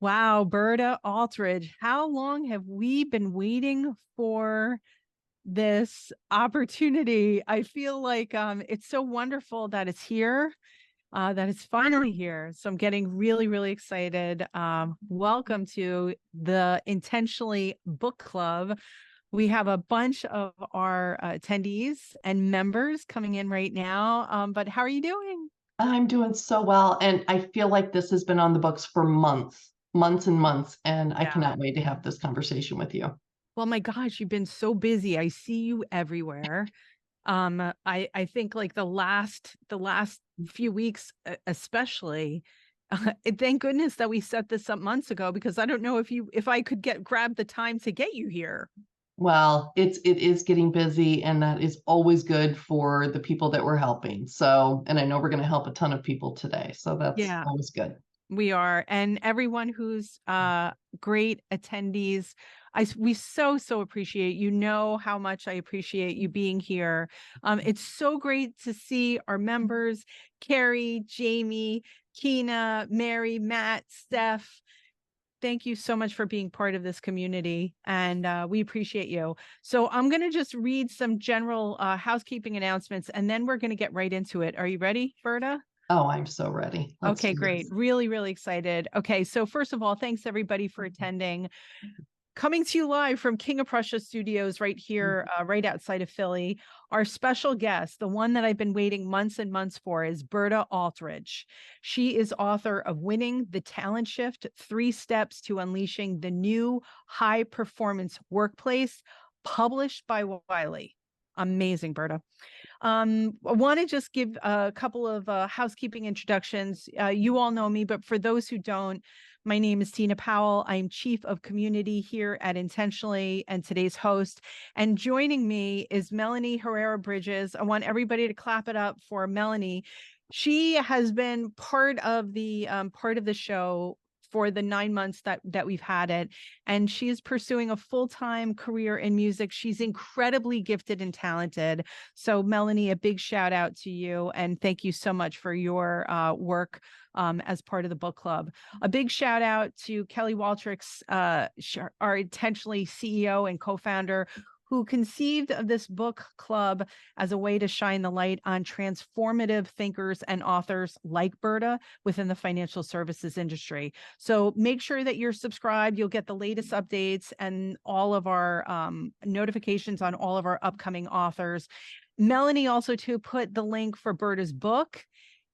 Wow, Berta Aldrich, how long have we been waiting for this opportunity? I feel like it's so wonderful that it's here, that it's finally here. So I'm getting really, really excited. Welcome to the Intentionally Book Club. We have a bunch of our attendees and members coming in right now. But how are you doing? I'm doing so well, and I feel like this has been on the books for months, months and months, and I Yeah. cannot wait to have this conversation with you. Well, my gosh, you've been so busy. I see you everywhere. I think like the last few weeks, especially, thank goodness that we set this up months ago, because I don't know if I could grab the time to get you here. Well, it is getting busy, and that is always good for the people that we're helping. So, and I know we're going to help a ton of people today, so that's Yeah, always good. we are. And everyone who's great attendees, we so appreciate, you know how much I appreciate you being here. It's so great to see our members, Carrie, Jamie, Keena, Mary, Matt, Steph. Thank you so much for being part of this community, and we appreciate you. So I'm going to just read some general housekeeping announcements, and then we're going to get right into it. Are you ready, Berta? Oh, I'm so ready. Let's Okay, do great. this. Really, really excited. Okay, so first of all, thanks everybody for attending. Coming to you live from King of Prussia Studios right here, right outside of Philly. Our special guest, the one that I've been waiting months and months for, is Berta Aldrich. She is author of Winning the Talent Shift, 3 Steps to Unleashing the New High Performance Workplace, published by Wiley. Amazing, Berta. I want to just give a couple of housekeeping introductions. You all know me, but for those who don't, my name is Tina Powell. I'm Chief of Community here at Intentionally and today's host. And joining me is Melanie Herrera Bridges. I want everybody to clap it up for Melanie. She has been part of the show for the 9 months that we've had it, and she is pursuing a full-time career in music. She's incredibly gifted and talented. So Melanie, a big shout out to you, and thank you so much for your work as part of the book club. A big shout out to Kelly Waltrick's, our Intentionally CEO and co-founder, who conceived of this book club as a way to shine the light on transformative thinkers and authors like Berta within the financial services industry. So make sure that you're subscribed. You'll get the latest updates and all of our notifications on all of our upcoming authors. Melanie also to put the link for Berta's book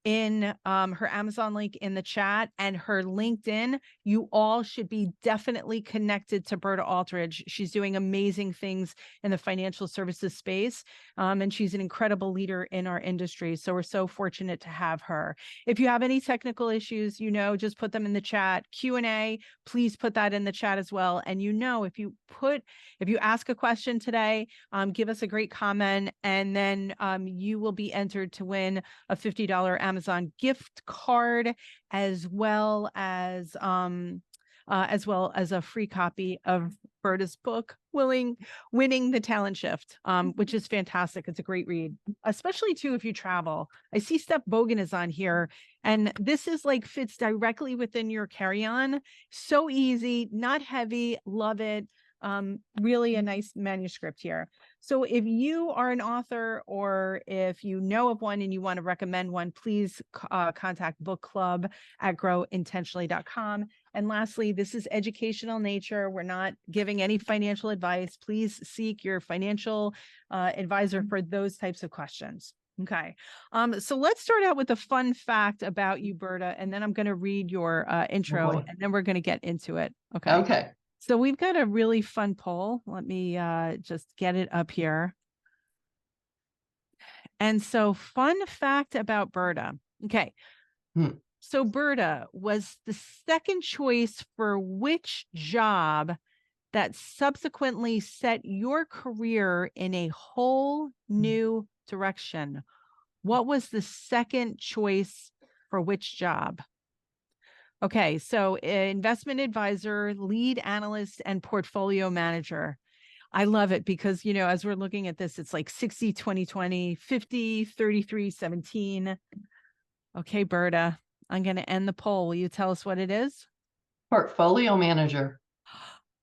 in her Amazon link in the chat, and her LinkedIn. You all should be definitely connected to Berta Aldrich. She's doing amazing things in the financial services space, and she's an incredible leader in our industry. So we're so fortunate to have her. If you have any technical issues, just put them in the chat. Q&A, please put that in the chat as well. And if you ask a question today, give us a great comment, and then you will be entered to win a $50 Amazon gift card, as well as a free copy of Berta's book, Winning the Talent Shift, which is fantastic. It's a great read, especially too if you travel. I see Steph Bogan is on here, and this is like fits directly within your carry-on. So easy, not heavy. Love it. Really a nice manuscript here. So if you are an author, or if you know of one and you want to recommend one, please contact book club at growintentionally.com. And lastly, this is educational nature. We're not giving any financial advice. Please seek your financial advisor for those types of questions. Okay. So let's start out with a fun fact about you, Berta, and then I'm going to read your Oh intro, boy. and then we're going to get into it. Okay. Okay. So we've got a really fun poll. Let me just get it up here. And so, fun fact about Berta. Okay. Hmm. So Berta was the second choice for which job that subsequently set your career in a whole new direction? What was the second choice for which job? Okay, so investment advisor, lead analyst, and portfolio manager. I love it because, as we're looking at this, it's like 60, 20, 20, 50, 33, 17. Okay, Berta, I'm going to end the poll. Will you tell us what it is? Portfolio manager.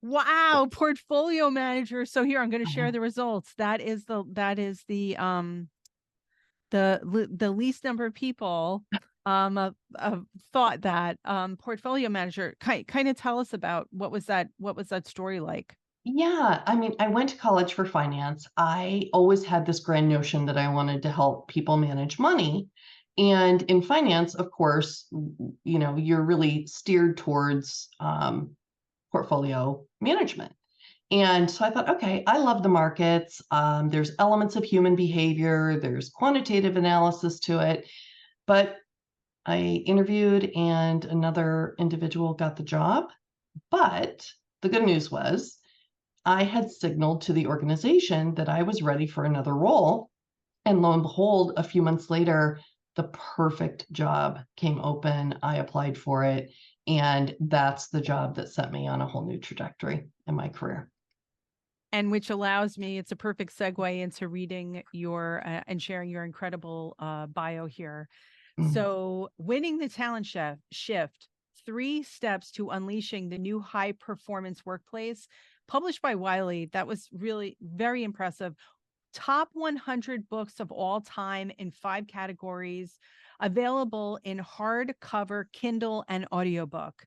Wow, portfolio manager. So here I'm going to share the results. That is the least number of people thought that. Portfolio manager. Kind of tell us about what was that story like? Yeah, I mean, I went to college for finance. I always had this grand notion that I wanted to help people manage money. And in finance, of course, you're really steered towards portfolio management. And so I thought, okay, I love the markets. There's elements of human behavior, there's quantitative analysis to it. But I interviewed and another individual got the job. But the good news was I had signaled to the organization that I was ready for another role. And lo and behold, a few months later, the perfect job came open. I applied for it. And that's the job that set me on a whole new trajectory in my career. And which allows me, it's a perfect segue into reading your and sharing your incredible bio here. Mm. So, winning the talent shift, 3 steps to unleashing the new high performance workplace, published by Wiley. That was really very impressive. Top 100 books of all time in 5 categories, available in hardcover, Kindle, and audiobook.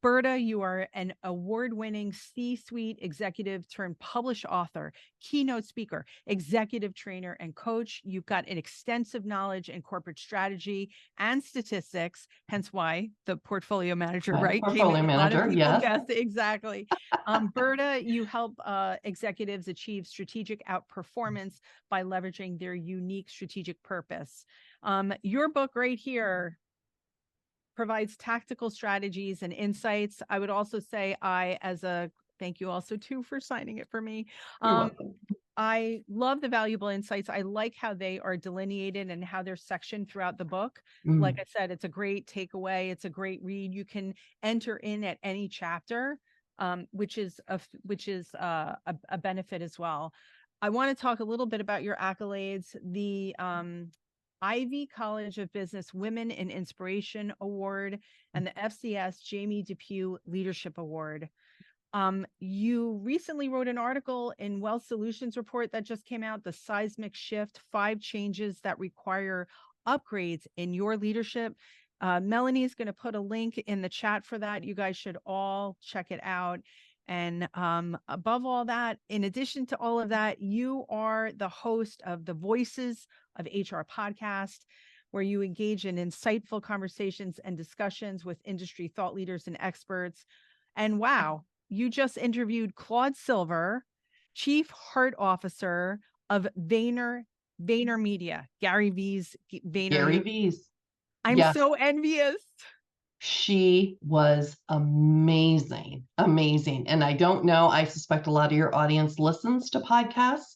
Berta, you are an award-winning C-suite executive turned published author, keynote speaker, executive trainer, and coach. You've got an extensive knowledge in corporate strategy and statistics, hence why the portfolio manager, right? Came in. Portfolio A lot of manager, people yes. guessed exactly. Berta, you help executives achieve strategic outperformance by leveraging their unique strategic purpose. Your book right here provides tactical strategies and insights. I would also say thank you also too for signing it for me. You're welcome. I love the valuable insights. I like how they are delineated and how they're sectioned throughout the book. Like I said, it's a great takeaway. It's a great read. You can enter in at any chapter, which is a benefit as well. I want to talk a little bit about your accolades. The Ivy College of Business Women in Inspiration Award and the FCS Jamie Depew Leadership Award. You recently wrote an article in Wealth Solutions Report that just came out, The Seismic Shift, 5 Changes That Require Upgrades in Your Leadership. Melanie is going to put a link in the chat for that. You guys should all check it out. And above all that, in addition to all of that, you are the host of the Voices of HR podcast, where you engage in insightful conversations and discussions with industry thought leaders and experts. And wow, you just interviewed Claude Silver, Chief Heart Officer of VaynerMedia, Gary V's Gary VaynerMedia. V's. I'm Yes. so envious. She was amazing, amazing. And I don't know, I suspect a lot of your audience listens to podcasts.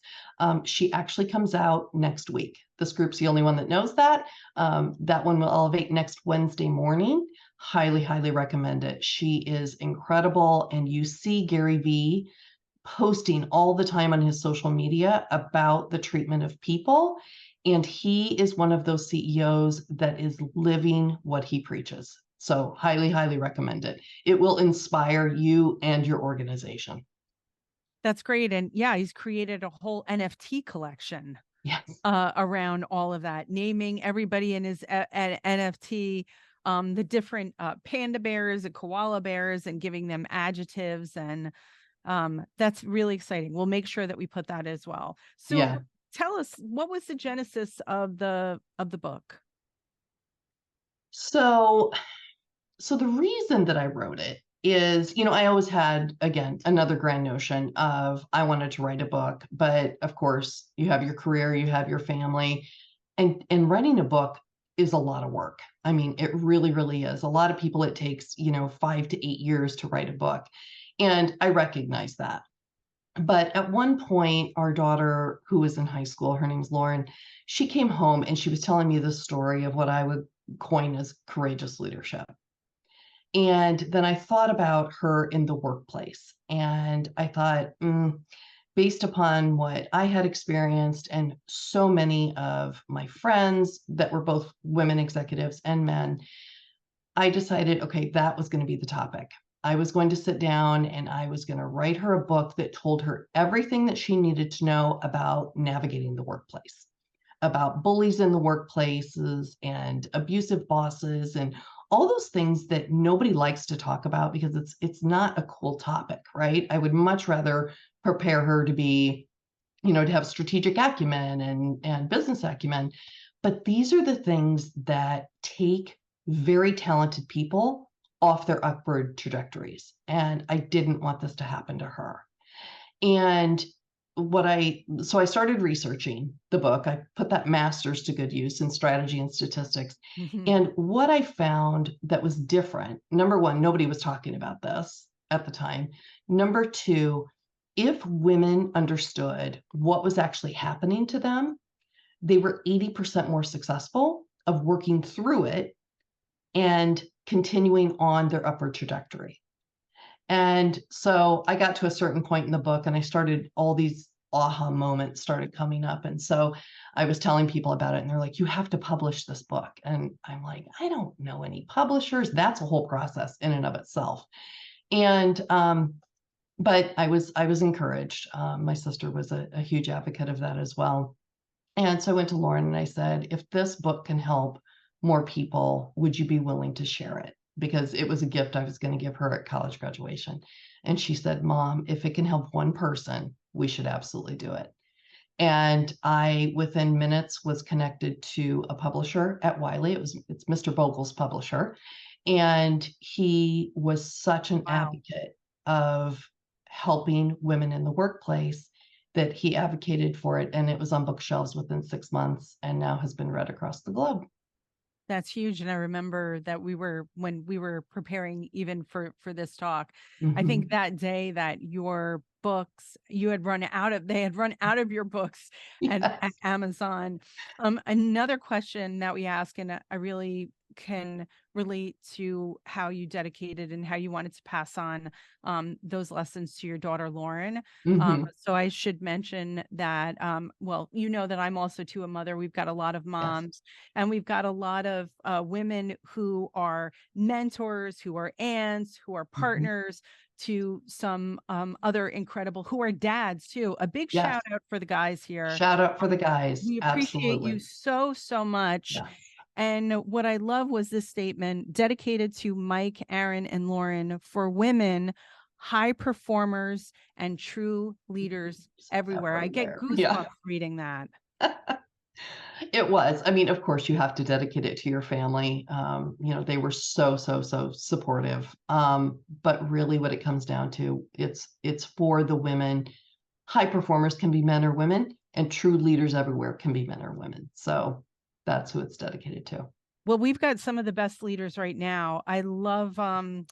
She actually comes out next week. This group's the only one that knows that. That one will elevate next Wednesday morning. Highly, highly recommend it. She is incredible. And you see Gary V posting all the time on his social media about the treatment of people. And he is one of those CEOs that is living what he preaches. So highly, highly recommend it. It will inspire you and your organization. That's great. And yeah, he's created a whole NFT collection Yes. around all of that, naming everybody in his NFT, the different panda bears and koala bears, and giving them adjectives. And that's really exciting. We'll make sure that we put that as well. So Yeah. tell us, what was the genesis of the book? So the reason that I wrote it is, I always had, again, another grand notion of I wanted to write a book, but of course you have your career, you have your family, and writing a book is a lot of work. I mean, it really, really is. A lot of people, it takes, 5 to 8 years to write a book. And I recognize that. But at one point, our daughter, who was in high school, her name's Lauren, she came home and she was telling me the story of what I would coin as courageous leadership. And then I thought about her in the workplace. And I thought, based upon what I had experienced and so many of my friends that were both women executives and men, I decided, okay, that was going to be the topic. I was going to sit down and I was going to write her a book that told her everything that she needed to know about navigating the workplace, about bullies in the workplaces and abusive bosses and all those things that nobody likes to talk about because it's not a cool topic, right? I would much rather prepare her to be, to have strategic acumen and business acumen. But these are the things that take very talented people off their upward trajectories. And I didn't want this to happen to her. And so I started researching the book. I put that master's to good use in strategy and statistics. Mhm. And what I found that was different, number one, nobody was talking about this at the time. Number two, if women understood what was actually happening to them, they were 80% more successful of working through it and continuing on their upward trajectory. And so I got to a certain point in the book and I started, all these aha moments started coming up. And so I was telling people about it and they're like, you have to publish this book. And I'm like, I don't know any publishers. That's a whole process in and of itself. And, but I was encouraged. My sister was a huge advocate of that as well. And so I went to Lauren and I said, if this book can help more people, would you be willing to share it? Because it was a gift I was going to give her at college graduation. And she said, Mom, if it can help one person, we should absolutely do it. And I, within minutes, was connected to a publisher at Wiley. It's Mr. Vogle's publisher. And he was such an Wow. advocate of helping women in the workplace that he advocated for it. And it was on bookshelves within 6 months and now has been read across the globe. That's huge. And I remember that when we were preparing even for this talk, I think Mhm. that day that your books, they had run out of your books at Yes. Amazon. Another question that we ask, and I really can relate to how you dedicated and how you wanted to pass on those lessons to your daughter, Lauren. Mhm. So I should mention that, well, you know that I'm also a mother. We've got a lot of Yes. moms and we've got a lot of women who are mentors, who are aunts, who are Mhm. partners to some other incredible, who are dads too. A big Yes. shout out for the guys here. Shout out for the Um, guys. we appreciate you Absolutely. so, so much. Yes. And what I love was this statement dedicated to Mike, Aaron, and Lauren for women, high performers, and true leaders everywhere. I get Everywhere. Yeah. goosebumps reading that. It was. I mean, of course, you have to dedicate it to your family. They were so, so, so supportive. But really what it comes down to, it's for the women. High performers can be men or women, and true leaders everywhere can be men or women. So that's who it's dedicated to. Well, we've got some of the best leaders right now. I love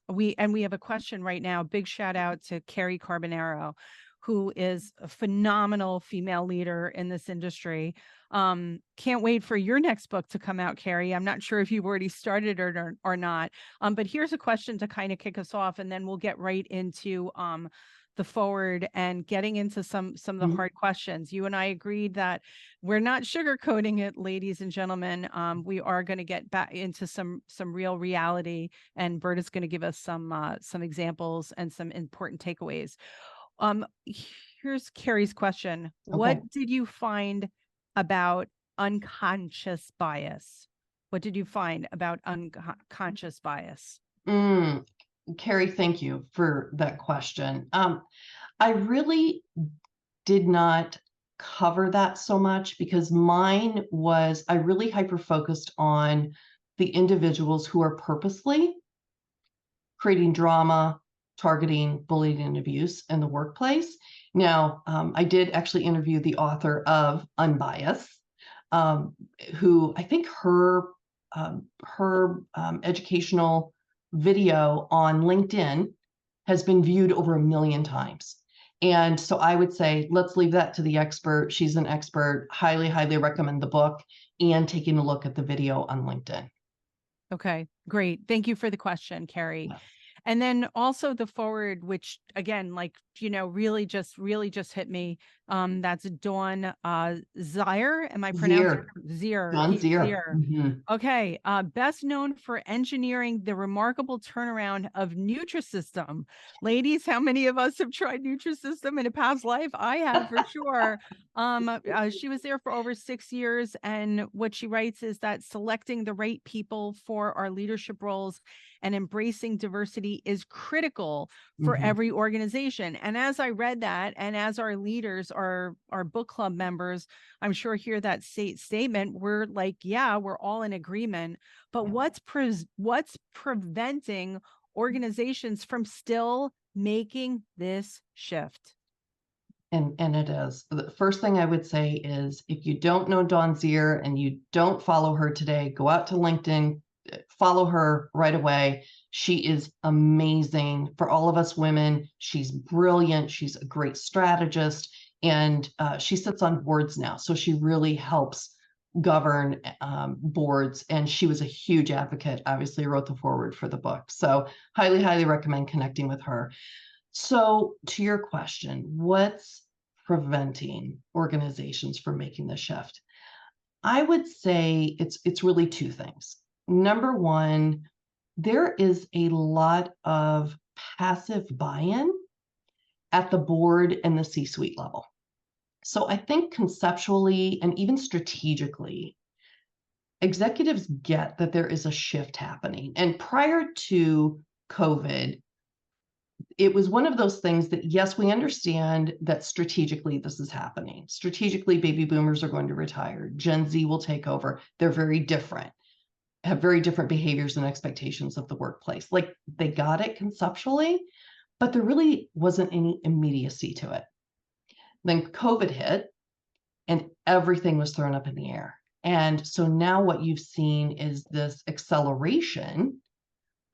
we have a question right now. Big shout out to Carrie Carbonaro, who is a phenomenal female leader in this industry. Can't wait for your next book to come out, Carrie. I'm not sure if you've already started it or not. But here's a question to kind of kick us off, and then we'll get right into the forward and getting into some of the Mhm. hard questions. You and I agreed that we're not sugarcoating it, ladies and gentlemen. We are going to get back into some real reality, and Bert is going to give us some examples and some important takeaways. Um, Here's Carrie's question: Okay. what did you find about unconscious bias? What did you find about unconscious bias? Mm, Carrie, thank you for that question. I really did not cover that so much because I really hyper focused on the individuals who are purposely creating drama, targeting bullying and abuse in the workplace. Now, I did actually interview the author of Unbiased, um, who I think her educational video on LinkedIn has been viewed over 1 million times. And so I would say, let's leave that to the expert. She's an expert. Highly, highly recommend the book and taking a look at the video on LinkedIn. Okay, great. Thank you for the question, Carrie. Yes. And then also the forward, which again, like really just hit me. That's Dawn Zier. Am I pronouncing Zier, Zier? Don Zier. Zier. Mhm. Okay. Best known for engineering the remarkable turnaround of Nutrisystem. Ladies, how many of us have tried Nutrisystem in a past life? I have for sure. She was there for over 6 years, and what she writes is that selecting the right people for our leadership roles and embracing diversity is critical for Mhm. every organization. And as I read that, and as our leaders, our book club members, I'm sure hear that statement, we're like, yeah, we're all in agreement. But what's preventing organizations from still making this shift? And it is. The first thing I would say is if you don't know Dawn Zier and you don't follow her today, go out to LinkedIn, follow her right away. She is amazing for all of us women. She's brilliant. She's a great strategist. And she sits on boards now. So she really helps govern boards. And she was a huge advocate, obviously wrote the foreword for the book. So highly, highly recommend connecting with her. So, to your question, what's preventing organizations from making the shift? I would say it's really two things. Number one, there is a lot of passive buy-in at the board and the C-suite level. So I think conceptually and even strategically, executives get that there is a shift happening. And prior to COVID, it was one of those things that, yes, we understand that strategically this is happening. Strategically, baby boomers are going to retire. Gen Z will take over. They're very different, have very different behaviors and expectations of the workplace. Like they got it conceptually, but there really wasn't any immediacy to it. Then COVID hit and everything was thrown up in the air. And so now what you've seen is this acceleration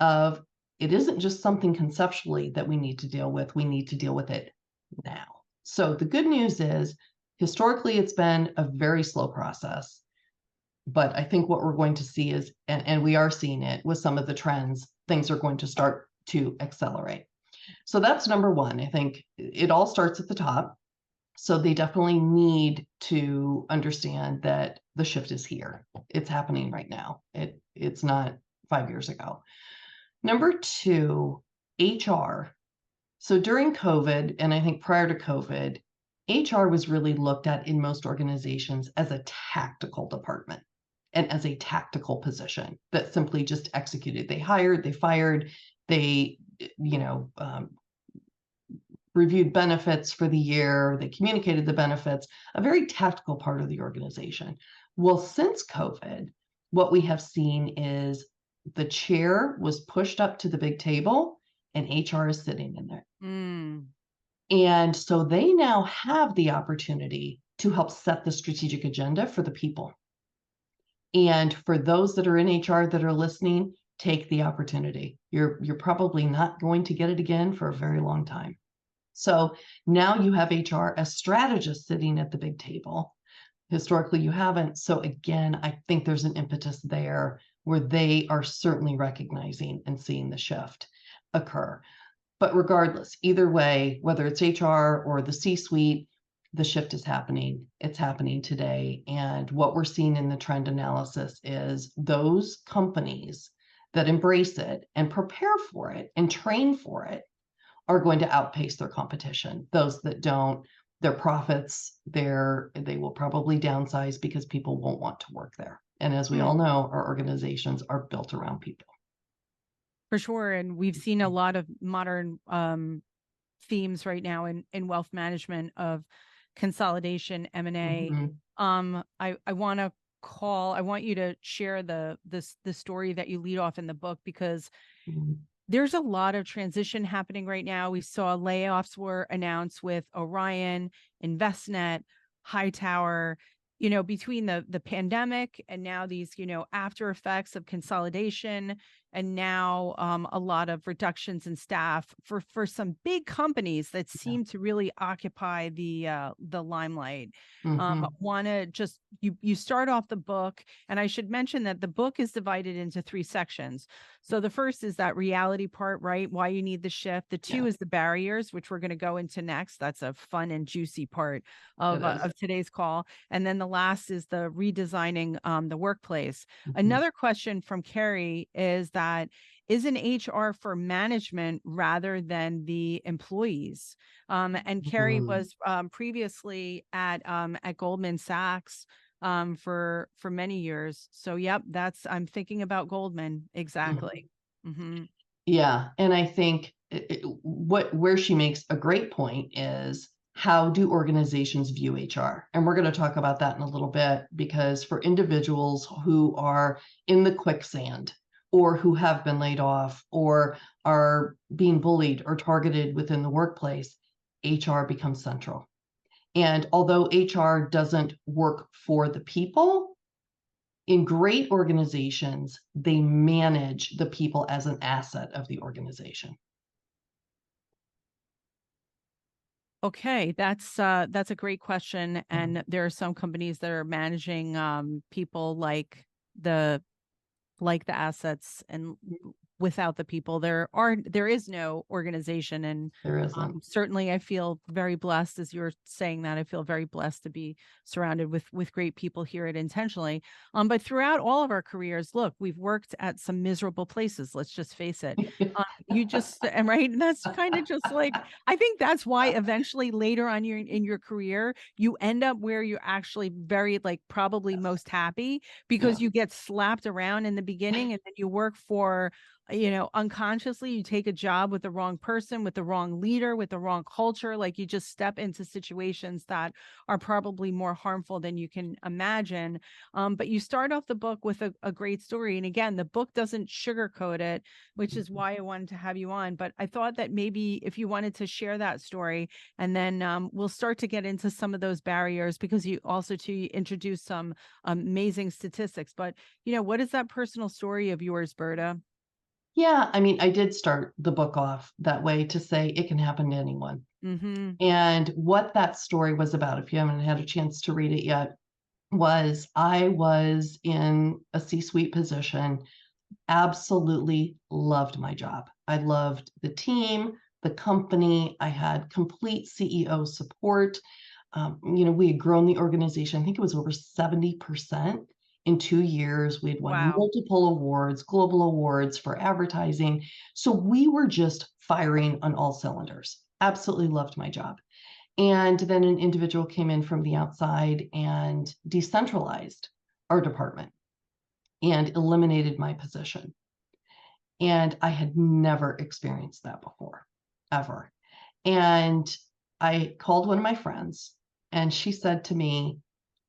of it isn't just something conceptually that we need to deal with. We need to deal with it now. So the good news is historically it's been a very slow process. But I think what we're going to see is, and we are seeing it with some of the trends, things are going to start to accelerate. So that's number one. I think it all starts at the top. So they definitely need to understand that the shift is here. It's happening right now. It's not 5 years ago. Number two, HR. So during COVID, and I think prior to COVID, HR was really looked at in most organizations as a tactical department and as a tactical position that simply just executed. They hired, they fired, they, reviewed benefits for the year, they communicated the benefits, a very tactical part of the organization. Well, since COVID, what we have seen is the chair was pushed up to the big table and HR is sitting in there. Mm. And so they now have the opportunity to help set the strategic agenda for the people. And for those that are in HR that are listening, take the opportunity. You're probably not going to get it again for a very long time. So now you have HR as strategists sitting at the big table. Historically, you haven't. So again, I think there's an impetus there where they are certainly recognizing and seeing the shift occur. But regardless, either way, whether it's HR or the C-suite, the shift is happening. It's happening today. And what we're seeing in the trend analysis is those companies that embrace it and prepare for it and train for it are going to outpace their competition. Those that don't, their profits, they will probably downsize because people won't want to work there. And as we all know, our organizations are built around people. For sure. And we've seen a lot of modern themes right now in wealth management of consolidation, M&A. Mhm. I want you to share the story that you lead off in the book, because Mhm. there's a lot of transition happening right now. We saw layoffs were announced with Orion, Envestnet, Hightower, between the pandemic and now these, after effects of consolidation and now a lot of reductions in staff for some big companies that seem to really occupy the limelight. Want to just you start off the book, and I should mention that the book is divided into 3 sections. So the first is that reality part, right? Why you need the shift. The 2 is the barriers, which we're going to go into next. That's a fun and juicy part of today's call. And then the last is the redesigning the workplace. Another question from Carrie is that is an HR for management rather than the employees? And Carrie was previously at Goldman Sachs for many years. So yep, I'm thinking about Goldman. Exactly. Yeah. And I think where she makes a great point is, how do organizations view HR? And we're going to talk about that in a little bit, because for individuals who are in the quicksand, or who have been laid off, or are being bullied or targeted within the workplace, HR becomes central. And although HR doesn't work for the people, in great organizations, they manage the people as an asset of the organization. Okay, that's a great question. And there are some companies that are managing people like the assets, and without the people, there is no organization. And there isn't. Certainly I feel very blessed, as you're saying that, I feel very blessed to be surrounded with great people here at Intentionally. But throughout all of our careers, look, we've worked at some miserable places, let's just face it. You just and right, and that's kind of just like, I think that's why eventually later on in your career you end up where you're actually very, like, probably most happy, because you get slapped around in the beginning, and then you work for, unconsciously you take a job with the wrong person, with the wrong leader, with the wrong culture. Like, you just step into situations that are probably more harmful than you can imagine. But you start off the book with a great story. And again, the book doesn't sugarcoat it, which is why I wanted to have you on. But I thought that maybe if you wanted to share that story, and then we'll start to get into some of those barriers, because you also introduce some amazing statistics. But, what is that personal story of yours, Berta? Yeah, I mean, I did start the book off that way, to say it can happen to anyone. And what that story was about, if you haven't had a chance to read it yet, was I was in a C-suite position, absolutely loved my job. I loved the team, the company. I had complete CEO support. We had grown the organization. I think it was over 70% in 2 years. We had won multiple awards, global awards for advertising. So we were just firing on all cylinders. Absolutely loved my job. And then an individual came in from the outside and decentralized our department and eliminated my position. And I had never experienced that before, ever. And I called one of my friends, and she said to me,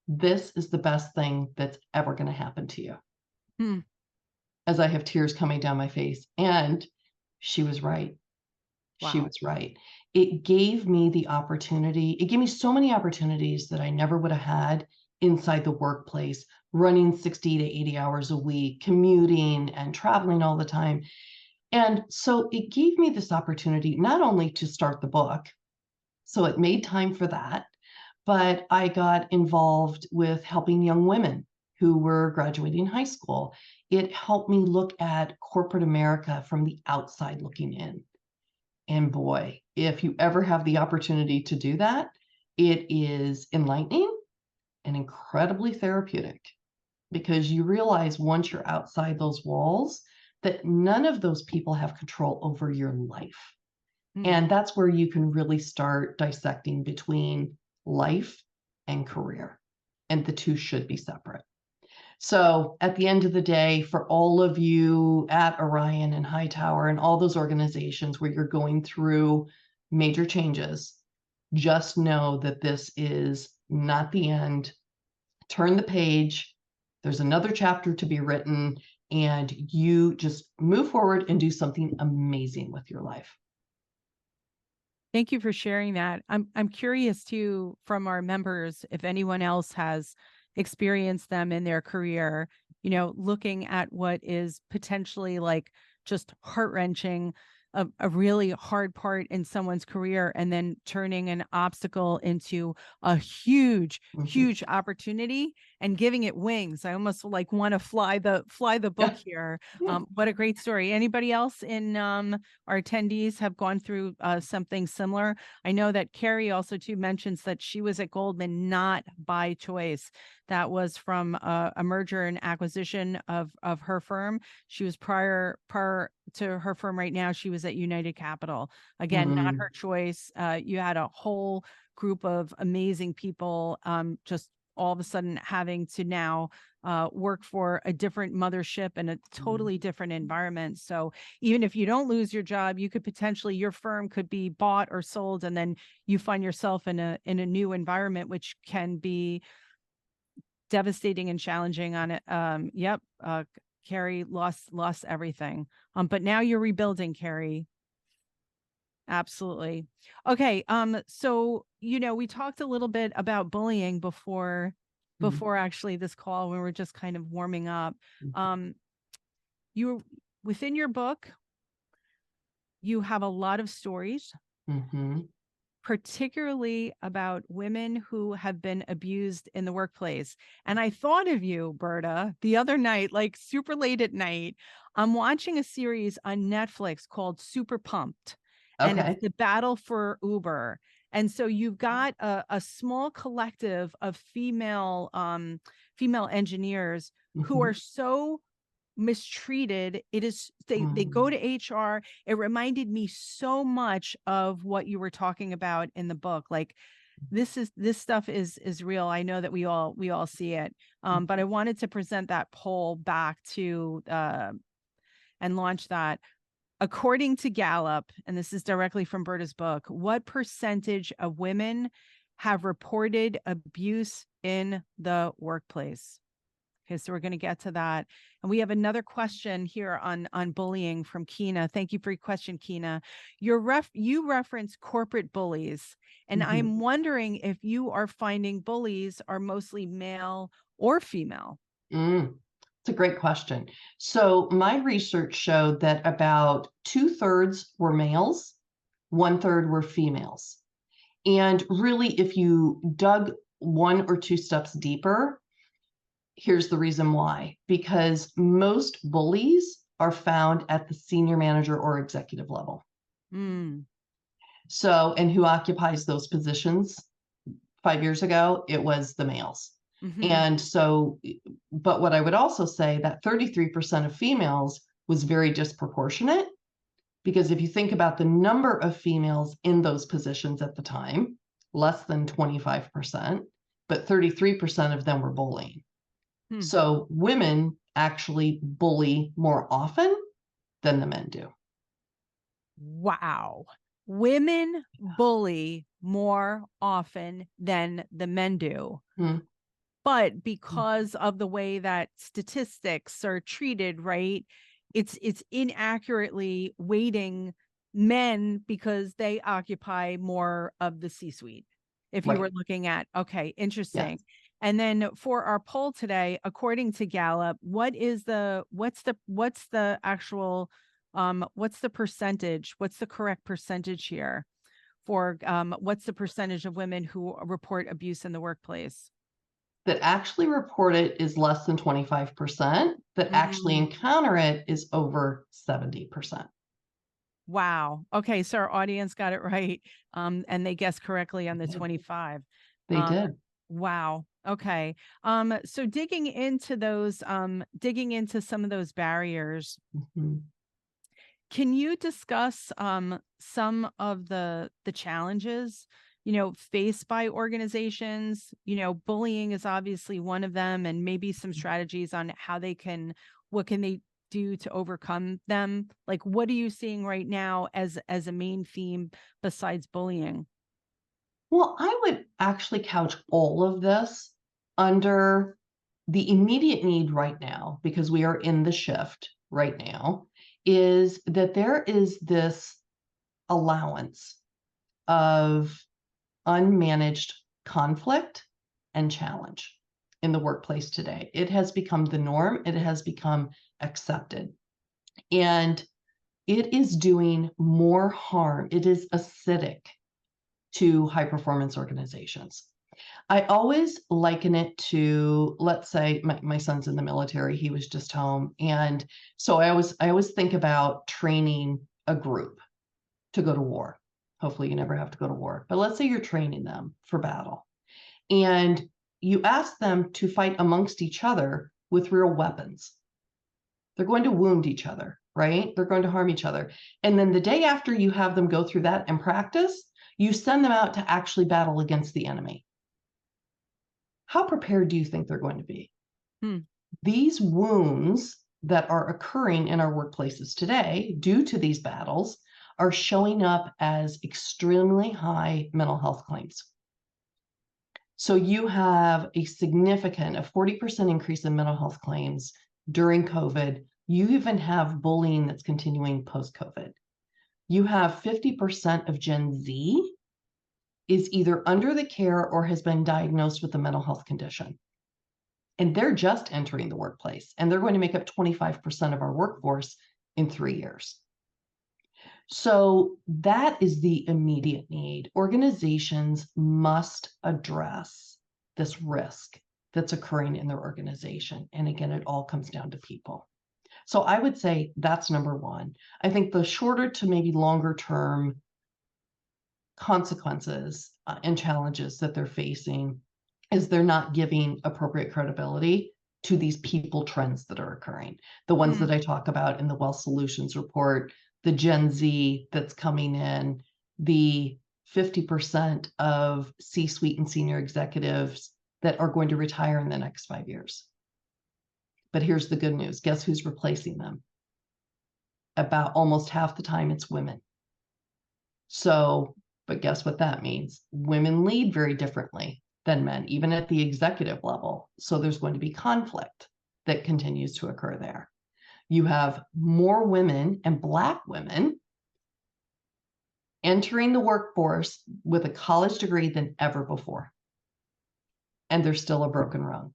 "This is the best thing that's ever going to happen to you." As I have tears coming down my face. And she was right. She was right. It gave me the opportunity. It gave me so many opportunities that I never would have had inside the workplace, running 60 to 80 hours a week, commuting and traveling all the time. And so it gave me this opportunity not only to start the book, so it made time for that, but I got involved with helping young women who were graduating high school. It helped me look at corporate America from the outside looking in. And boy, if you ever have the opportunity to do that, it is enlightening and incredibly therapeutic, because you realize once you're outside those walls that none of those people have control over your life. And that's where you can really start dissecting between life and career, and the two should be separate. So at the end of the day, for all of you at Orion and Hightower and all those organizations where you're going through major changes, just know that this is not the end. Turn the page. There's another chapter to be written, and you just move forward and do something amazing with your life. Thank you for sharing that. I'm curious too, from our members, if anyone else has experienced them in their career, looking at what is potentially like just heart-wrenching, a really hard part in someone's career, and then turning an obstacle into a huge, huge opportunity and giving it wings. I almost like want to fly the book Yeah. here. Yeah. What a great story. Anybody else in our attendees have gone through something similar? I know that Carrie also too mentions that she was at Goldman not by choice. That was from a merger and acquisition of her firm. She was prior to her firm right now, she was at United Capital. Again, not her choice. You had a whole group of amazing people just all of a sudden having to now work for a different mothership and a totally different environment. So even if you don't lose your job, you could potentially, your firm could be bought or sold, and then you find yourself in a new environment, which can be devastating and challenging on it. Yep. Carrie lost everything. But now you're rebuilding, Carrie. Absolutely. Okay. So, we talked a little bit about bullying before actually this call, when we're just kind of warming up. You within your book, you have a lot of stories, particularly about women who have been abused in the workplace. And I thought of you, Berta, the other night, like super late at night. I'm watching a series on Netflix called Super Pumped, and it's Okay. the battle for Uber. And so you've got a small collective of female engineers who are so mistreated. It is they go to HR. It reminded me so much of what you were talking about in the book. Like this stuff is real. I know that we all see it. But I wanted to present that poll back to and launch that. According to Gallup, and this is directly from Berta's book, what percentage of women have reported abuse in the workplace? Okay, so we're going to get to that. And we have another question here on bullying from Kina. Thank you for your question, Kina. You reference corporate bullies, and I'm wondering if you are finding bullies are mostly male or female. It's a great question. So my research showed that about 2/3 were males, 1/3 were females. And really, if you dug one or two steps deeper, here's the reason why. Because most bullies are found at the senior manager or executive level. So, and who occupies those positions? 5 years ago, it was the males. And so, but what I would also say, that 33% of females was very disproportionate, because if you think about the number of females in those positions at the time, less than 25%, but 33% of them were bullying. So women actually bully more often than the men do. Wow. Women bully more often than the men do. But because of the way that statistics are treated, right? It's inaccurately weighting men because they occupy more of the C-suite. If you were looking at, okay, interesting. Yes. And then for our poll today, according to Gallup, what's the actual what's the percentage? What's the correct percentage here for what's the percentage of women who report abuse in the workplace? That actually report it is less than 25%, that actually encounter it is over 70%. Wow. Okay, so our audience got it right. And they guessed correctly on the 25. They did. Wow. Okay. So digging into some of those barriers, can you discuss some of the challenges faced by organizations? Bullying is obviously one of them, and maybe some strategies on how what can they do to overcome them? Like, what are you seeing right now as a main theme besides bullying? Well, I would actually couch all of this under the immediate need right now, because we are in the shift right now, is that there is this allowance of unmanaged conflict and challenge. in the workplace today. It has become the norm. It has become accepted. And it is doing more harm. It is acidic to high performance organizations. I always liken it to, let's say my son's in the military, he was just home. And so I always think about training a group to go to war. Hopefully you never have to go to war, but let's say you're training them for battle and you ask them to fight amongst each other with real weapons. They're going to wound each other, right? They're going to harm each other. And then the day after you have them go through that and practice, you send them out to actually battle against the enemy. How prepared do you think they're going to be? These wounds that are occurring in our workplaces today due to these battles are showing up as extremely high mental health claims. So you have a 40% increase in mental health claims during COVID. You even have bullying that's continuing post-COVID. You have 50% of Gen Z is either under the care or has been diagnosed with a mental health condition. And they're just entering the workplace, and they're going to make up 25% of our workforce in 3 years. So that is the immediate need. Organizations must address this risk that's occurring in their organization. And again, it all comes down to people. So I would say that's number one. I think the shorter to maybe longer term consequences and challenges that they're facing is they're not giving appropriate credibility to these people trends that are occurring. The ones that I talk about in the Wealth Solutions report, the Gen Z that's coming in, the 50% of C-suite and senior executives that are going to retire in the next 5 years. But here's the good news. Guess who's replacing them? About almost half the time it's women. So, but guess what that means? Women lead very differently than men, even at the executive level. So there's going to be conflict that continues to occur there. You have more women and Black women entering the workforce with a college degree than ever before. And there's still a broken rung.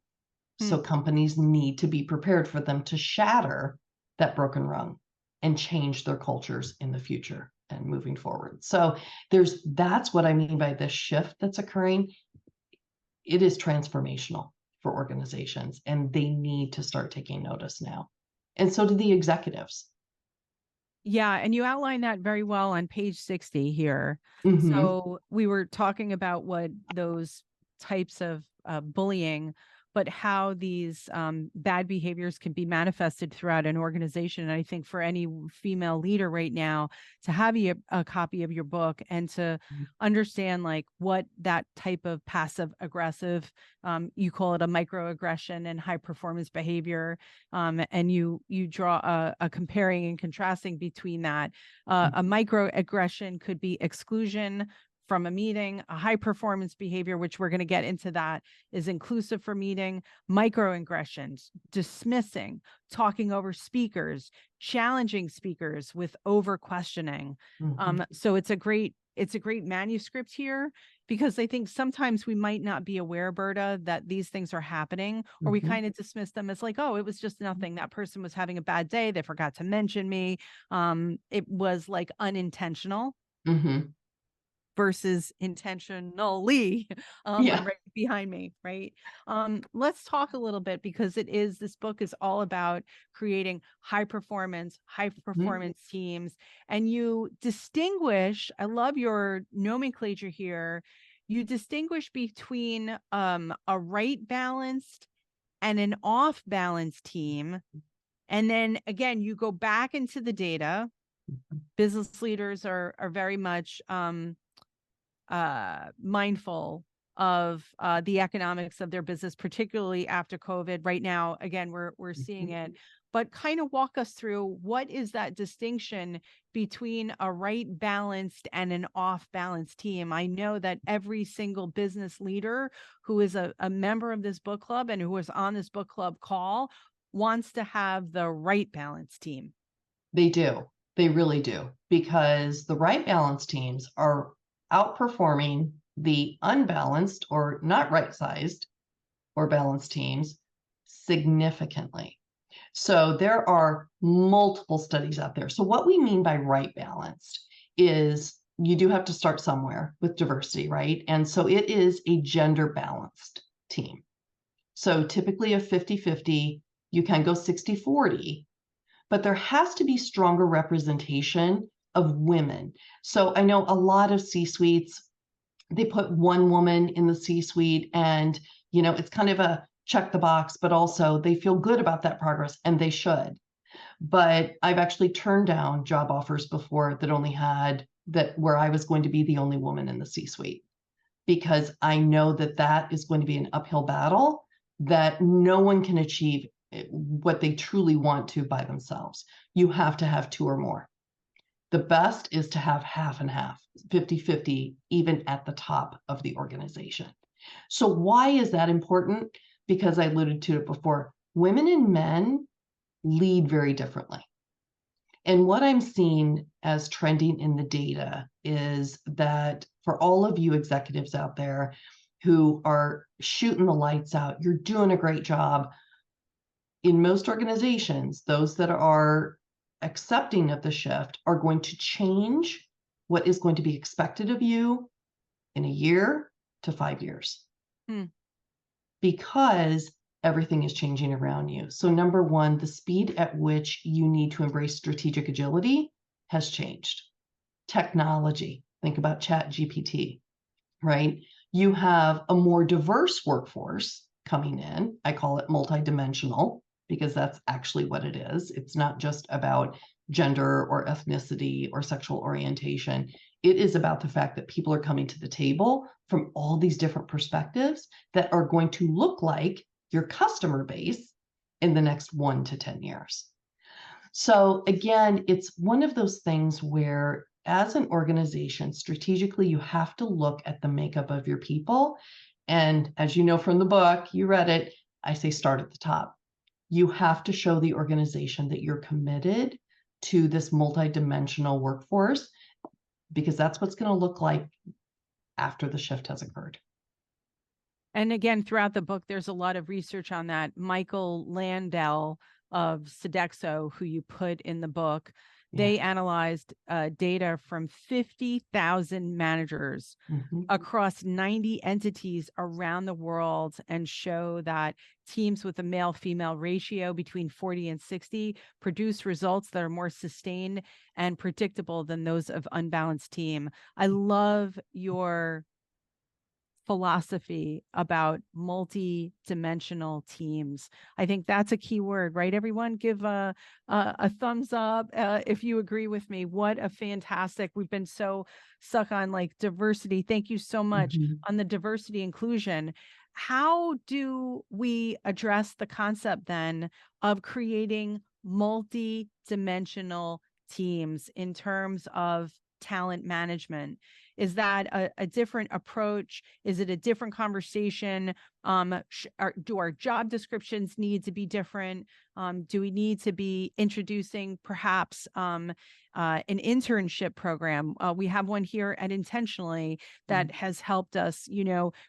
So companies need to be prepared for them to shatter that broken rung and change their cultures in the future and moving forward. So that's what I mean by this shift that's occurring. It is transformational for organizations, and they need to start taking notice now. And so do the executives. Yeah, and you outline that very well on page 60 here. So we were talking about what those types of bullying, but how these bad behaviors can be manifested throughout an organization. And I think for any female leader right now, to have a copy of your book and to understand like what that type of passive aggressive, you call it a microaggression and high performance behavior, and you draw a comparing and contrasting between that. A microaggression could be exclusion from a meeting. A high performance behavior, which we're going to get into, that is inclusive for meeting. Microaggressions, dismissing, talking over speakers, challenging speakers with over questioning. So it's a great manuscript here, because I think sometimes we might not be aware, Berta, that these things are happening, or we kind of dismiss them as like, oh, it was just nothing. That person was having a bad day. They forgot to mention me. It was like unintentional. Versus intentionally, right behind me, right? Let's talk a little bit, because this book is all about creating high performance teams. And you distinguish, I love your nomenclature here, you distinguish between a right balanced and an off balanced team. And then again, you go back into the data. Business leaders are very much mindful of the economics of their business, particularly after COVID. Right now, again, we're seeing it, but kind of walk us through, what is that distinction between a right balanced and an off balanced team? I know that every single business leader who is a member of this book club and who is on this book club call wants to have the right balanced team. They do. They really do, because the right balanced teams are outperforming the unbalanced or not right-sized or balanced teams significantly. So there are multiple studies out there. So what we mean by right balanced is you do have to start somewhere with diversity, right? And so it is a gender balanced team. So typically a 50-50, you can go 60-40, but there has to be stronger representation of women. So I know a lot of C-suites, they put one woman in the C-suite and, it's kind of a check the box, but also they feel good about that progress and they should. But I've actually turned down job offers before that only had that where I was going to be the only woman in the C-suite, because I know that that is going to be an uphill battle that no one can achieve what they truly want to by themselves. You have to have two or more. The best is to have half and half, 50-50, even at the top of the organization. So why is that important? Because I alluded to it before, women and men lead very differently. And what I'm seeing as trending in the data is that for all of you executives out there who are shooting the lights out, you're doing a great job. In most organizations, those that are accepting of the shift are going to change what is going to be expected of you in a year to 5 years. Because everything is changing around you. So number one, the speed at which you need to embrace strategic agility has changed. Technology, think about ChatGPT, right? You have a more diverse workforce coming in. I call it multidimensional because that's actually what it is. It's not just about gender or ethnicity or sexual orientation. It is about the fact that people are coming to the table from all these different perspectives that are going to look like your customer base in the next 1 to 10 years. So again, it's one of those things where as an organization, strategically, you have to look at the makeup of your people. And as you know from the book, you read it, I say start at the top. You have to show the organization that you're committed to this multidimensional workforce, because that's what's going to look like after the shift has occurred. And again, throughout the book, there's a lot of research on that. Michael Landau of Sodexo, who you put in the book, they analyzed data from 50,000 managers across 90 entities around the world and show that teams with a male-female ratio between 40 and 60 produce results that are more sustained and predictable than those of unbalanced team. I love your philosophy about multi-dimensional teams. I think that's a key word, right? Everyone give a thumbs up if you agree with me. What a fantastic, we've been so stuck on like diversity. Thank you so much on the diversity inclusion. How do we address the concept then of creating multi-dimensional teams in terms of talent management? Is that a different approach? Is it a different conversation? Do our job descriptions need to be different? Do we need to be introducing perhaps an internship program? We have one here at Intentionally that has helped us,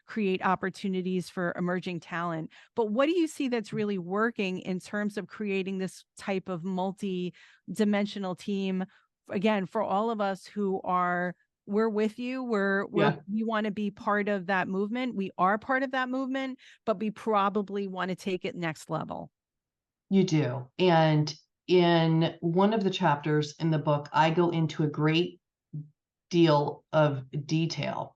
create opportunities for emerging talent. But what do you see that's really working in terms of creating this type of multi-dimensional team? Again, for all of us who we're with you. We want to be part of that movement. We are part of that movement, but we probably want to take it next level. You do. And in one of the chapters in the book, I go into a great deal of detail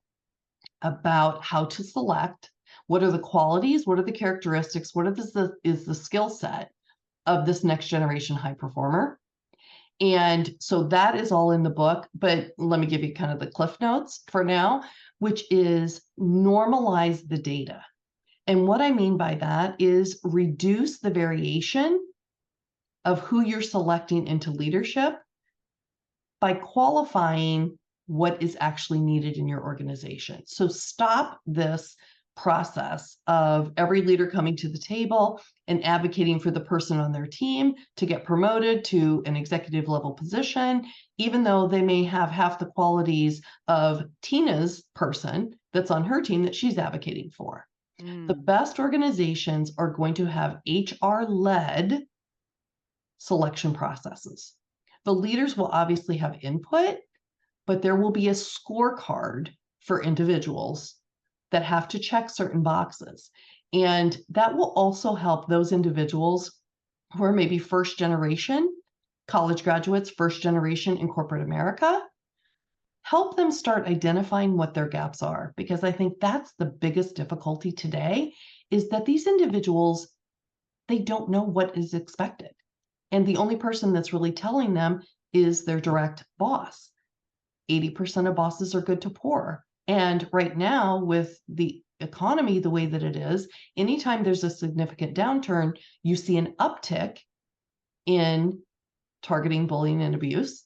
about how to select, what are the qualities, what are the characteristics, what is the skill set of this next generation high performer. And so that is all in the book, but let me give you kind of the cliff notes for now, which is normalize the data. And what I mean by that is reduce the variation of who you're selecting into leadership by qualifying what is actually needed in your organization. So stop this process of every leader coming to the table and advocating for the person on their team to get promoted to an executive level position, even though they may have half the qualities of Tina's person that's on her team that she's advocating for. The best organizations are going to have HR-led selection processes. The leaders will obviously have input, but there will be a scorecard for individuals that have to check certain boxes. And that will also help those individuals who are maybe first generation college graduates, first generation in corporate America, help them start identifying what their gaps are. Because I think that's the biggest difficulty today, is that these individuals, they don't know what is expected. And the only person that's really telling them is their direct boss. 80% of bosses are good to poor. And right now, with the economy the way that it is, anytime there's a significant downturn, you see an uptick in targeting, bullying, and abuse,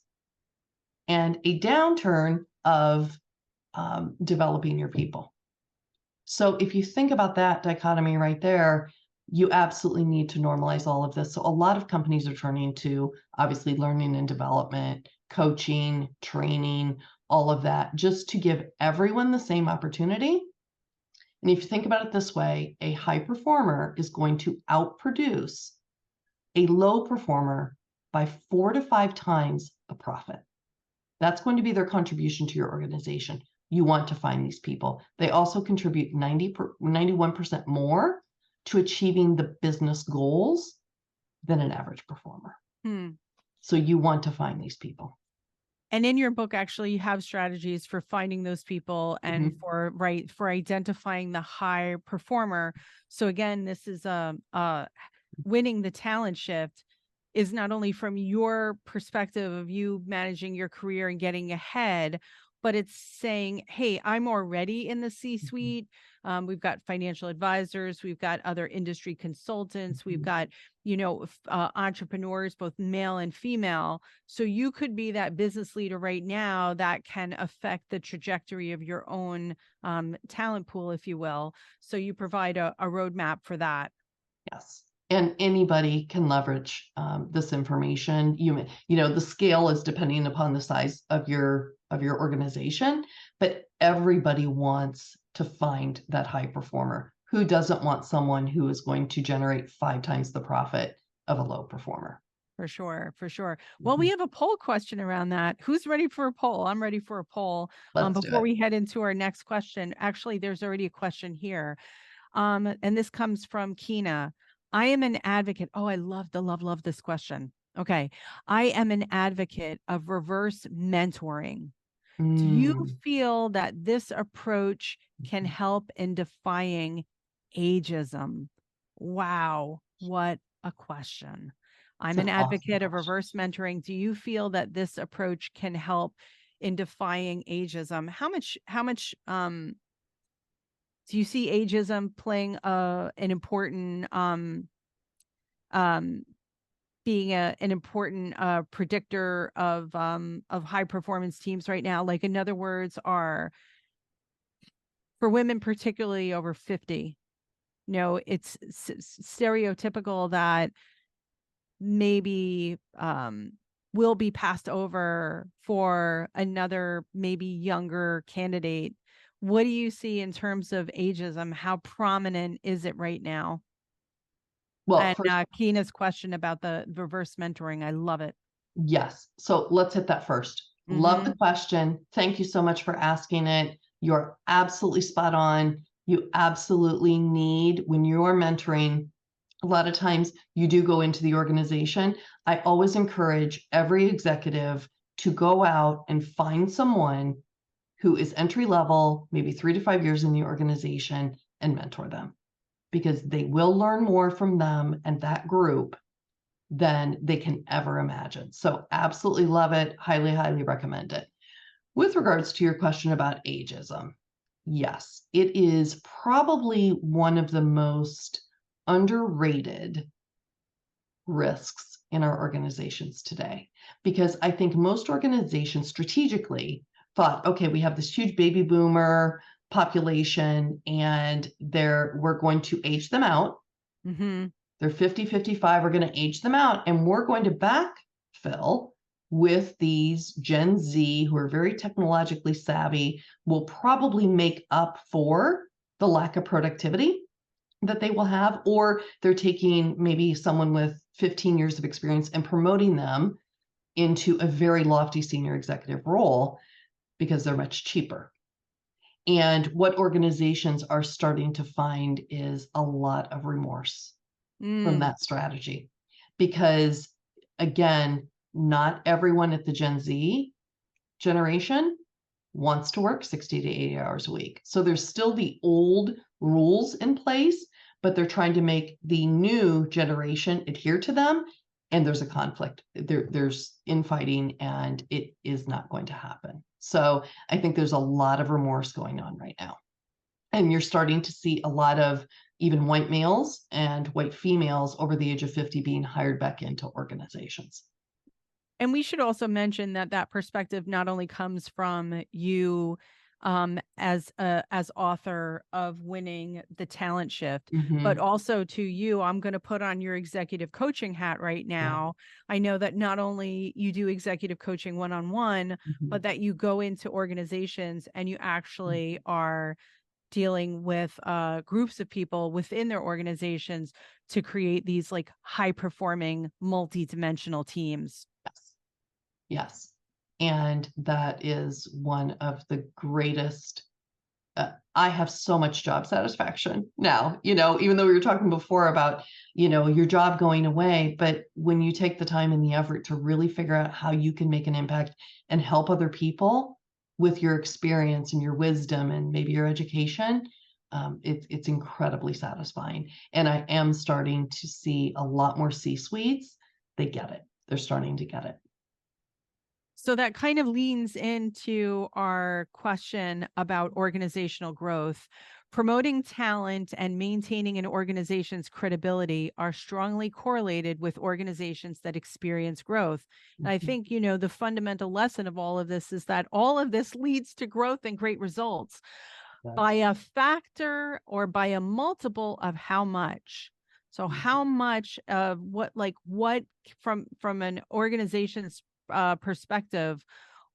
and a downturn of developing your people. So if you think about that dichotomy right there, you absolutely need to normalize all of this. So a lot of companies are turning to, obviously, learning and development, coaching, training, all of that, just to give everyone the same opportunity. And if you think about it this way, a high performer is going to outproduce a low performer by 4 to 5 times the profit. That's going to be their contribution to your organization. You want to find these people. They also contribute 91% more to achieving the business goals than an average performer. So you want to find these people. And in your book, actually, you have strategies for finding those people and for identifying the high performer. So again, this is winning the talent shift is not only from your perspective of you managing your career and getting ahead, but it's saying, hey, I'm already in the C-suite. We've got financial advisors, we've got other industry consultants, we've got, entrepreneurs, both male and female. So you could be that business leader right now that can affect the trajectory of your own talent pool, if you will. So you provide a roadmap for that. Yes. And anybody can leverage this information. The scale is depending upon the size of your organization, but everybody wants to find that high performer. Who doesn't want someone who is going to generate 5 times the profit of a low performer? For sure. Well, we have a poll question around that. Who's ready for a poll? I'm ready for a poll. Before we head into our next question, actually, there's already a question here. And this comes from Kina. I am an advocate. Oh, I love this question. Okay. I am an advocate of reverse mentoring. Do you feel that this approach can help in defying ageism? Wow. What a question. I'm an advocate of reverse mentoring. Do you feel that this approach can help in defying ageism? How much do you see ageism playing an important being an important predictor of high performance teams right now? Like, in other words, are for women, particularly over 50, it's stereotypical that maybe will be passed over for another maybe younger candidate. What do you see in terms of ageism? How prominent is it right now? Well, and Kina's question about the reverse mentoring, I love it. Yes. So let's hit that first. Love the question. Thank you so much for asking it. You're absolutely spot on. You absolutely need, when you're mentoring, a lot of times you do go into the organization. I always encourage every executive to go out and find someone who is entry level, maybe 3 to 5 years in the organization, and mentor them, because they will learn more from them and that group than they can ever imagine. So absolutely love it. Highly, highly recommend it. With regards to your question about ageism, yes, it is probably one of the most underrated risks in our organizations today, because I think most organizations strategically thought, okay, we have this huge baby boomer population and we're going to age them out. They're 50, 55, we're going to age them out, and we're going to backfill with these Gen Z who are very technologically savvy, will probably make up for the lack of productivity that they will have, or they're taking maybe someone with 15 years of experience and promoting them into a very lofty senior executive role because they're much cheaper. And what organizations are starting to find is a lot of remorse from that strategy. Because again, not everyone at the Gen Z generation wants to work 60 to 80 hours a week. So there's still the old rules in place, but they're trying to make the new generation adhere to them. And there's a conflict. There's infighting, and it is not going to happen. So I think there's a lot of remorse going on right now. And you're starting to see a lot of even white males and white females over the age of 50 being hired back into organizations. And we should also mention that that perspective not only comes from you as author of Winning the Talent Shift, but also to you. I'm going to put on your executive coaching hat right now. I know that not only you do executive coaching one-on-one, but that you go into organizations and you actually are dealing with groups of people within their organizations to create these like high-performing, multi-dimensional teams. Yes. And that is one of the greatest. I have so much job satisfaction now, even though we were talking before about, your job going away, but when you take the time and the effort to really figure out how you can make an impact and help other people with your experience and your wisdom and maybe your education, it's incredibly satisfying. And I am starting to see a lot more C-suites. They get it. They're starting to get it. So that kind of leans into our question about organizational growth. Promoting talent and maintaining an organization's credibility are strongly correlated with organizations that experience growth. And I think, the fundamental lesson of all of this is that all of this leads to growth and great results by a factor or by a multiple of how much. So how much of what from an organization's perspective,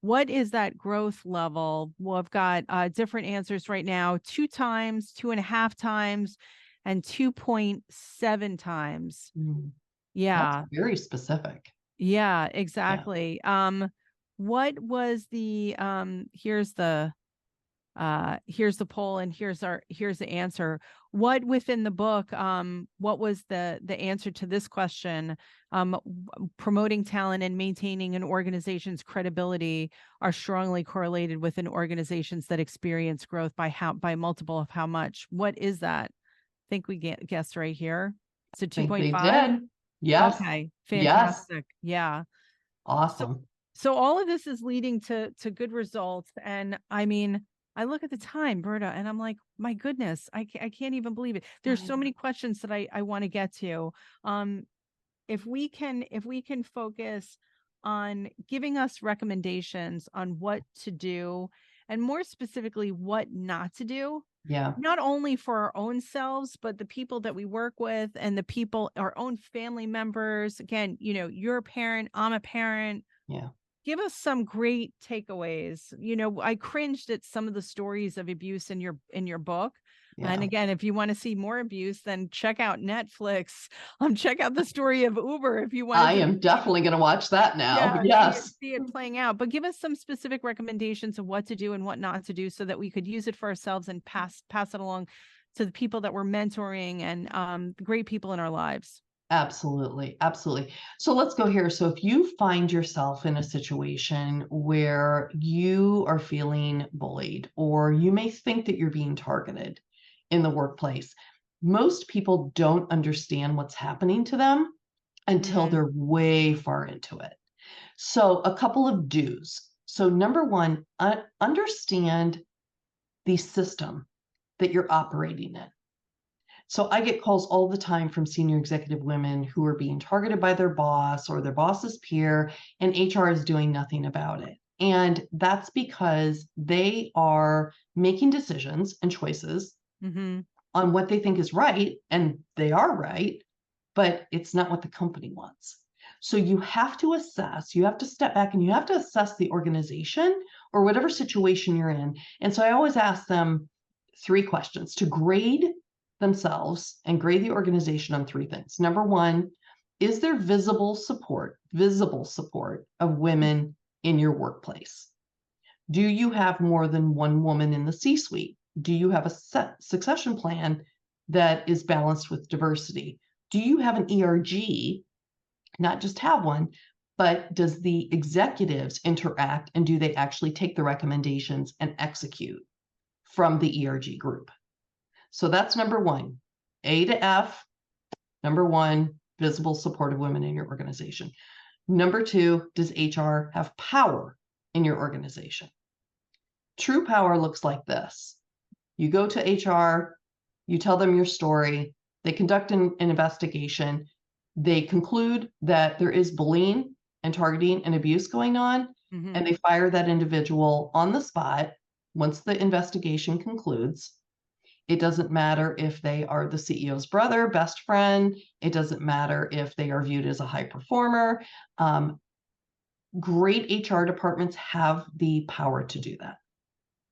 what is that growth level? Well, I've got different answers right now: 2 times, 2.5 times, and 2.7 times. Yeah. That's very specific. Yeah, exactly. What was the here's the poll, and here's the answer. What within the book, what was the answer to this question? Promoting talent and maintaining an organization's credibility are strongly correlated with organizations that experience growth by multiple of how much. What is that? I think we guessed right here. Is it 2.5? Yes. Okay, fantastic. Yes. Yeah. Awesome. So all of this is leading to good results. And I mean, I look at the time, Berta, and I'm like, my goodness, I can't even believe it. There's so many questions that I want to get to. If we can focus on giving us recommendations on what to do, and more specifically, what not to do. Yeah. Not only for our own selves, but the people that we work with and the people, our own family members. Again, you're a parent, I'm a parent. Yeah. Give us some great takeaways. I cringed at some of the stories of abuse in your book. Yeah. And again, if you want to see more abuse, then check out Netflix. Check out the story of Uber if you want. I am definitely going to watch that now. Yeah, see it playing out. But give us some specific recommendations of what to do and what not to do, so that we could use it for ourselves and pass it along to the people that we're mentoring and great people in our lives. Absolutely. Absolutely. So let's go here. So if you find yourself in a situation where you are feeling bullied, or you may think that you're being targeted in the workplace, most people don't understand what's happening to them until they're way far into it. So a couple of do's. So number one, understand the system that you're operating in. So I get calls all the time from senior executive women who are being targeted by their boss or their boss's peer, and HR is doing nothing about it. And that's because they are making decisions and choices on what they think is right, and they are right, but it's not what the company wants. So you have to assess, you have to step back, and you have to assess the organization or whatever situation you're in. And so I always ask them, 3 questions to grade themselves and grade the organization on 3 things. Number 1, is there visible support of women in your workplace? Do you have more than one woman in the C-suite? Do you have a succession plan that is balanced with diversity? Do you have an ERG? Not just have one, but does the executives interact, and do they actually take the recommendations and execute from the ERG group? So that's number 1. A to F. Number 1, visible support of women in your organization. Number 2, does HR have power in your organization? True power looks like this. You go to HR, you tell them your story, they conduct an investigation, they conclude that there is bullying and targeting and abuse going on, and they fire that individual on the spot once the investigation concludes. It doesn't matter if they are the CEO's brother, best friend. It doesn't matter if they are viewed as a high performer. Great HR departments have the power to do that.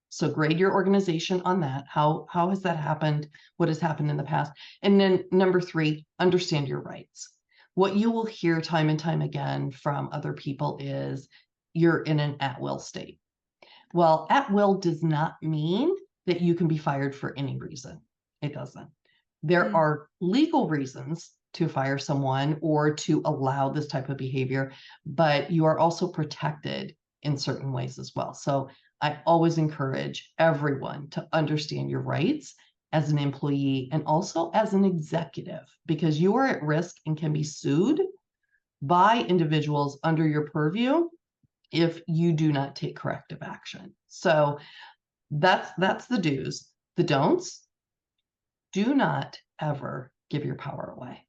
So grade your organization on that. How has that happened? What has happened in the past? And then number 3, understand your rights. What you will hear time and time again from other people is you're in an at-will state. Well, at-will does not mean that you can be fired for any reason. It doesn't. There are legal reasons to fire someone or to allow this type of behavior, but you are also protected in certain ways as well. So I always encourage everyone to understand your rights as an employee and also as an executive, because you are at risk and can be sued by individuals under your purview if you do not take corrective action. So that's the do's. The don'ts: do not ever give your power away.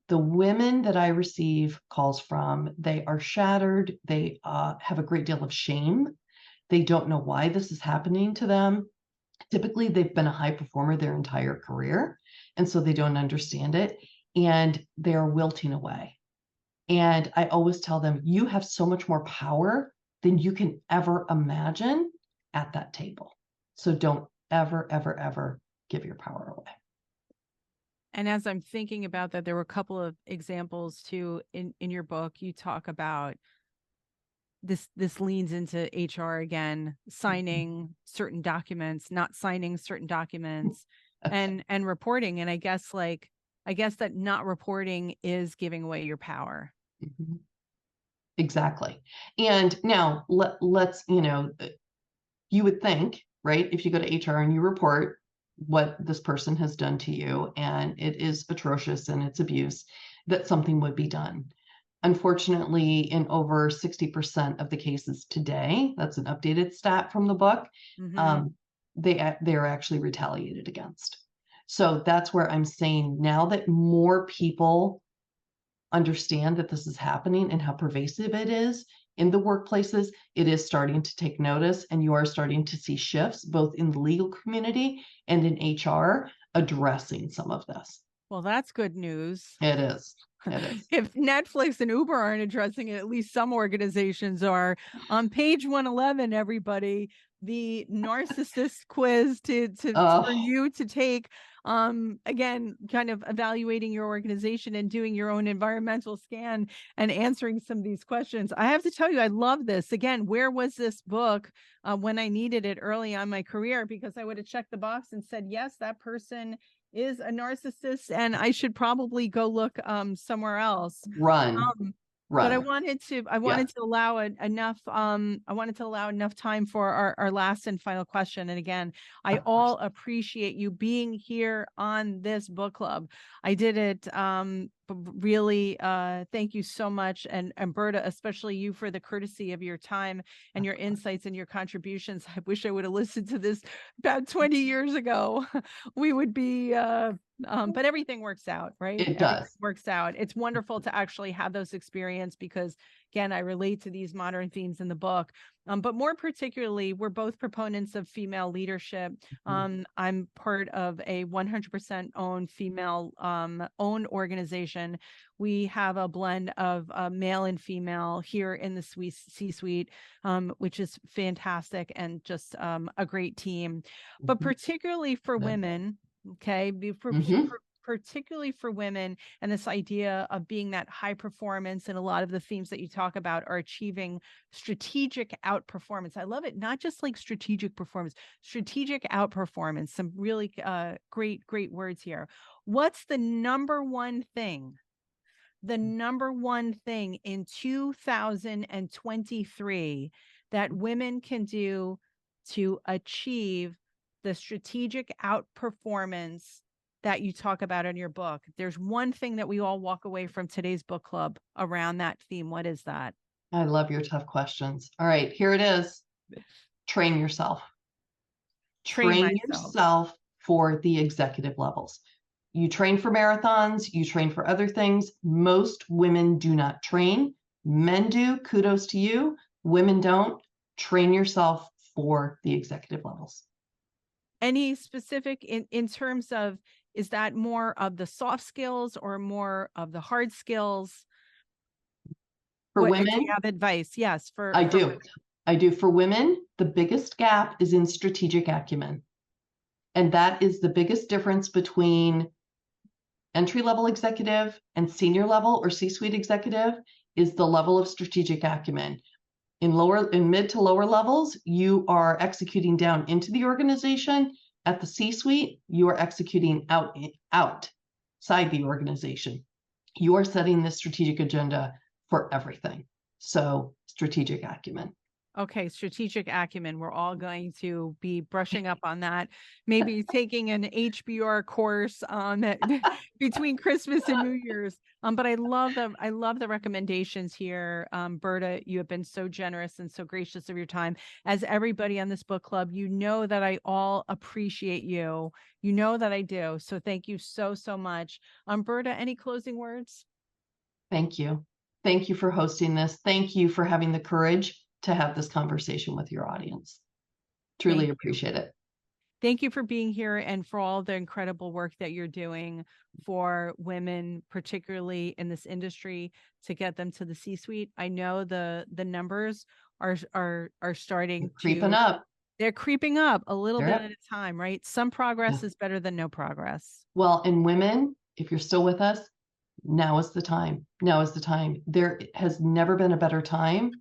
The women that I receive calls from, they are shattered. They have a great deal of shame. They don't know why this is happening to them. Typically, they've been a high performer their entire career, and so they don't understand it, and they are wilting away. And I always tell them, you have so much more power than you can ever imagine at that table. So don't ever, ever, ever give your power away. And as I'm thinking about that, there were a couple of examples too in your book. You talk about this leans into HR again, signing certain documents, not signing certain documents, and reporting. And I guess that not reporting is giving away your power. Exactly. And now let's, you would think, right, if you go to HR and you report what this person has done to you, and it is atrocious and it's abuse, that something would be done. Unfortunately, in over 60% of the cases today, that's an updated stat from the book, they're actually retaliated against. So that's where I'm saying, now that more people understand that this is happening and how pervasive it is in the workplaces, it is starting to take notice, and you are starting to see shifts both in the legal community and in HR addressing some of this. Well, that's good news. It is. It is. If Netflix and Uber aren't addressing it, at least some organizations are. On page 111, everybody, the narcissist quiz for you to take, again, kind of evaluating your organization and doing your own environmental scan and answering some of these questions. I have to tell you, I love this. Again, where was this book when I needed it early on my career? Because I would have checked the box and said, yes, that person is a narcissist and I should probably go look somewhere else. Run. But I wanted to allow enough time for our last and final question. And again, I all appreciate you being here on this book club. I did it really thank you so much, and Berta, especially you, for the courtesy of your time and your insights and your contributions. I wish I would have listened to this about 20 years ago. We would be but everything works out, right? It does. Works out. It's wonderful to actually have those experiences, because Again, I relate to these modern themes in the book. But more particularly, we're both proponents of female leadership. I'm part of a 100% owned female owned organization. We have a blend of male and female here in the C-suite, which is fantastic and just a great team. But particularly for women, okay, particularly for women, and this idea of being that high performance, and a lot of the themes that you talk about are achieving strategic outperformance. I love it. Not just like strategic performance, strategic outperformance. Some really great words here. What's the number one thing in 2023 that women can do to achieve the strategic outperformance that you talk about in your book? There's one thing that we all walk away from today's book club around that theme. What is that? I love your tough questions. All right, here it is. Train yourself. Train yourself for the executive levels. You train for marathons, you train for other things. Most women do not train. Men do. Kudos to you. Women don't. Train yourself for the executive levels. Any specific in terms of, is that more of the soft skills or more of the hard skills? For women, do you have advice? Yes, I do. I do. For women, the biggest gap is in strategic acumen. And that is the biggest difference between entry-level executive and senior level or C-suite executive, is the level of strategic acumen. In mid to lower levels, you are executing down into the organization. At the C-suite, you are executing outside the organization. You are setting the strategic agenda for everything. So strategic acumen. Okay, strategic acumen. We're all going to be brushing up on that. Maybe taking an HBR course between Christmas and New Year's. But I love the recommendations here. Berta, you have been so generous and so gracious of your time. As everybody on this book club, you know that I all appreciate you. You know that I do. So thank you so much. Berta, any closing words? Thank you. Thank you for hosting this. Thank you for having the courage to have this conversation with your audience. Truly appreciate it. Thank you for being here and for all the incredible work that you're doing for women, particularly in this industry, to get them to the C-suite. I know the numbers are starting to creeping up. They're creeping up a little bit at a time, right? Some progress is better than no progress. Well, and women, if you're still with us, now is the time. Now is the time. There has never been a better time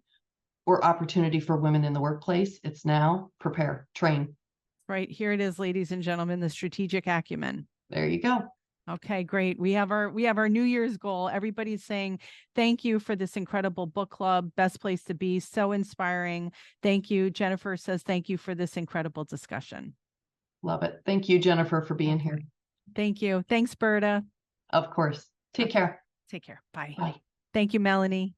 or opportunity for women in the workplace. It's now. Prepare, train. Right. Here it is, ladies and gentlemen, the strategic acumen. There you go. Okay, great. We have our New Year's goal. Everybody's saying thank you for this incredible book club. Best place to be. So inspiring. Thank you. Jennifer says thank you for this incredible discussion. Love it. Thank you, Jennifer, for being here. Thank you. Thanks, Berta. Of course. Take care. Take care. Bye. Bye. Thank you, Melanie.